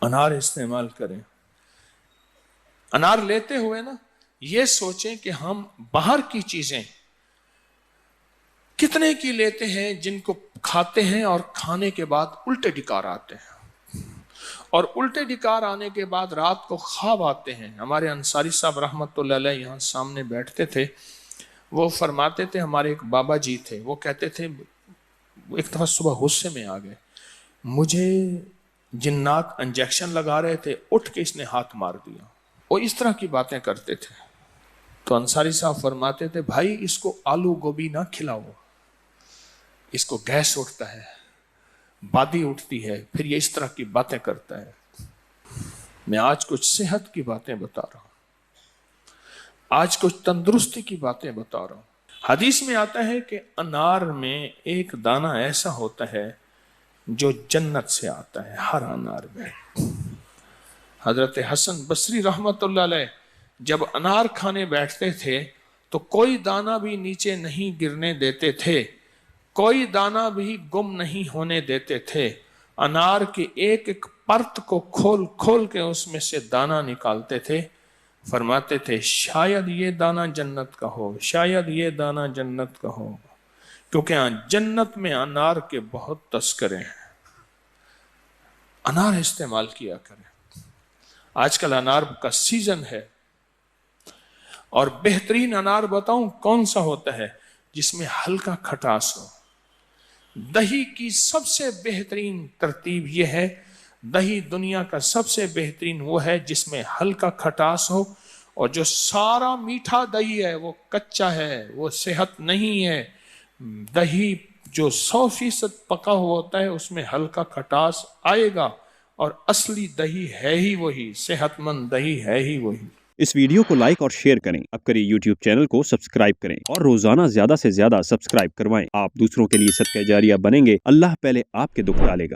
अनार इस्तेमाल करें। अनार लेते हुए ना ये सोचें कि हम बाहर की चीजें कितने की लेते हैं जिनको खाते हैं और खाने के बाद उल्टे डिकार आते हैं, और उल्टे डिकार आने के बाद रात को ख्वाब आते हैं। हमारे अंसारी साहब रहमतुल्लाह अलैह यहाँ सामने बैठते थे, वो फरमाते थे, हमारे एक बाबा जी थे, वो कहते थे एक दफा सुबह गुस्से में आ गए, मुझे जिन्नात इंजेक्शन लगा रहे थे, उठ के इसने हाथ मार दिया। वो इस तरह की बातें करते थे। तो अंसारी साहब फरमाते थे, भाई इसको आलू गोभी ना खिलाओ, इसको गैस उठता है, बादी उठती है, फिर ये इस तरह की बातें करता है। मैं आज कुछ सेहत की बातें बता रहा हूं, आज कुछ तंदुरुस्ती की बातें बता रहा हूं। हदीस में आता है कि अनार में एक दाना ऐसा होता है जो जन्नत से आता है, हर अनार में। हजरत हसन बसरी रहमतुल्लाह अलैह जब अनार खाने बैठते थे तो कोई दाना भी नीचे नहीं गिरने देते थे, कोई दाना भी गुम नहीं होने देते थे। अनार की एक एक परत को खोल खोल के उसमें से दाना निकालते थे। फरमाते थे शायद ये दाना जन्नत का हो, शायद ये दाना जन्नत का हो, क्योंकि जन्नत में अनार के बहुत तस्करे हैं। अनार इस्तेमाल किया करें। आजकल अनार का सीजन है, और बेहतरीन अनार बताऊं कौन सा होता है? जिसमें हल्का खटास हो। दही की सबसे बेहतरीन तरतीब यह है, दही दुनिया का सबसे बेहतरीन वो है जिसमें हल्का खटास हो, और जो सारा मीठा दही है वो कच्चा है, वो सेहत नहीं है। दही जो 100% पका हुआ होता है उसमें हल्का खटास आएगा, और असली दही है ही वही, सेहतमंद दही है ही वही। इस वीडियो को लाइक और शेयर करें, अब करिए YouTube चैनल को सब्सक्राइब करें और रोजाना ज्यादा से ज्यादा सब्सक्राइब करवाएं। आप दूसरों के लिए सदका जारिया बनेंगे, अल्लाह पहले आपके दुख टालेगा।